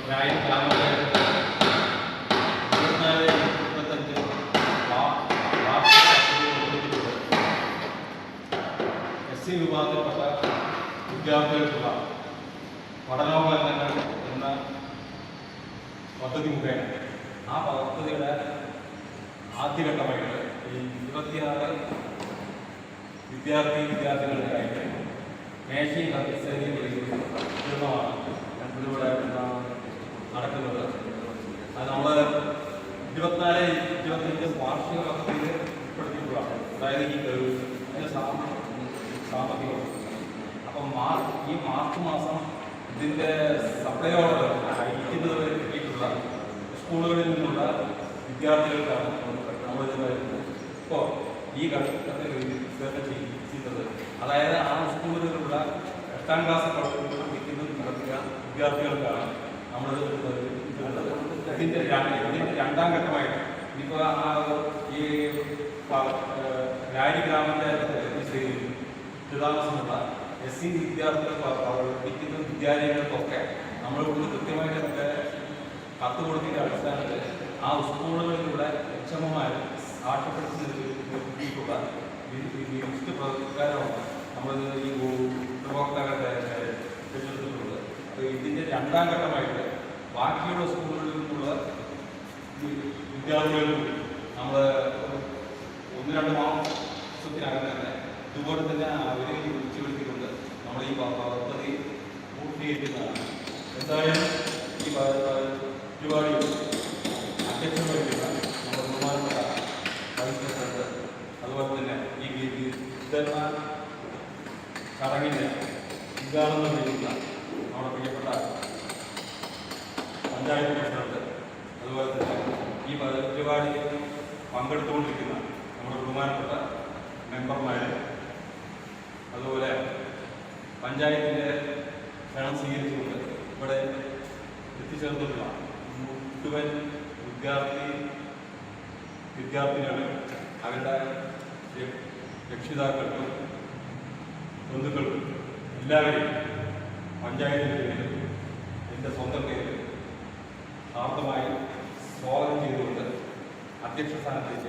ഗ്രാമപഞ്ചായത്ത് 24-25 SC വിഭാഗത്തിൽപ്പെട്ട വിദ്യാർത്ഥികൾക്കുള്ള പഠനോപകരണങ്ങൾ എന്ന പദ്ധതി മുഖേന ആ പദ്ധതിയുടെ ആദ്യഘട്ടമായിട്ട് ഈ 26 വിദ്യാർത്ഥികളുടെയായിട്ട് മേശയും കത്തിസേനയും വിതരണമാണ് ഇതിലൂടെ നടക്കുന്നത്. അത് നമ്മൾ 24-25 വാർഷിക പദ്ധതിയിൽ ഉൾപ്പെടുത്തിയിട്ടുള്ളതാണ്. അതായത് ഈ അതിന് സാമ്പത്തികം. അപ്പം ഈ മാർച്ച് മാസം ഇതിൻ്റെ സപ്ലൈ ഓർഡർ അയക്കുന്നത് വരെ കിട്ടിയിട്ടുള്ള സ്കൂളുകളിൽ നിന്നുള്ള വിദ്യാർത്ഥികൾക്കാണ് നമ്മളിത് ഇപ്പോൾ ഈ ഘട്ടത്തിൽ വിതരണം ചെയ്യുന്നത്. അതായത് ആ സ്കൂളുകളിലുള്ള 8ാം ക്ലാസ് പഠിക്കുന്ന വിദ്യാർത്ഥികൾക്കാണ് നമ്മൾ ഇതിൻ്റെ രണ്ടാം ഘട്ടമായിട്ട് ഇപ്പോൾ ഈ രാരി ഗ്രാമപഞ്ചായത്ത് താമസമുള്ള SC വിദ്യാർത്ഥികൾ പഠിക്കുന്ന വിദ്യാലയങ്ങൾക്കൊക്കെ നമ്മൾ ഇവിടുന്ന് കൃത്യമായിട്ട് കത്ത് കൊടുത്തിൻ്റെ അടിസ്ഥാനത്തിൽ ആ സ്കൂളുകളിലൂടെ HMമാർ സാക്ഷ്യപ്പെടുത്തിയിട്ടുള്ള ലിസ്റ്റ് പ്രകാരമാണ് നമ്മൾ ഈ ഉപഭോക്താക്കളെ തിരഞ്ഞെടുത്തിട്ടുള്ളത്. അപ്പോൾ ഇതിൻ്റെ രണ്ടാം ഘട്ടമായിട്ട് ബാക്കിയുള്ള സ്കൂളുകളിൽ നിന്നുള്ള വിദ്യാർത്ഥികളും നമ്മൾ 1-2 മാസത്തിനകം തന്നെ ഇതുപോലെ തന്നെ അവരെ വിളിച്ചു വിളിക്കുന്നുണ്ട്. നമ്മൾ ഈ പദ്ധതി പൂർത്തീകരിക്കുന്നതാണ്. എന്തായാലും ഈ പരിപാടി അധ്യക്ഷം വഹിക്കുന്ന നമ്മുടെ ബഹുമാനപ്പെട്ട വൈസ് പ്രസിഡന്റ്, അതുപോലെ തന്നെ ഈ വിതരണ ചടങ്ങിൻ്റെ ഉദ്ഘാടനം ചെയ്യുന്ന നമ്മുടെ പ്രിയപ്പെട്ട പഞ്ചായത്ത് പ്രസിഡന്റ്, അതുപോലെ തന്നെ ഈ പരിപാടിയിൽ പങ്കെടുത്തുകൊണ്ടിരിക്കുന്ന നമ്മുടെ ബഹുമാനപ്പെട്ട മെമ്പർമാർ, അതുപോലെ പഞ്ചായത്തിൻ്റെ ക്ഷണം സ്വീകരിച്ചുകൊണ്ട് ഇവിടെ എത്തിച്ചേർന്നിട്ടുള്ള മുഴുവൻ വിദ്യാർത്ഥിനികൾ, അവരുടെ രക്ഷിതാക്കൾക്കും ബന്ധുക്കൾക്കും എല്ലാവരെയും പഞ്ചായത്തിൻ്റെ പേരിൽ എൻ്റെ സ്വന്തം പേരിൽ ഹാർദമായി സ്വാഗതം ചെയ്തുകൊണ്ട് അധ്യക്ഷ സ്ഥാനത്തേക്ക്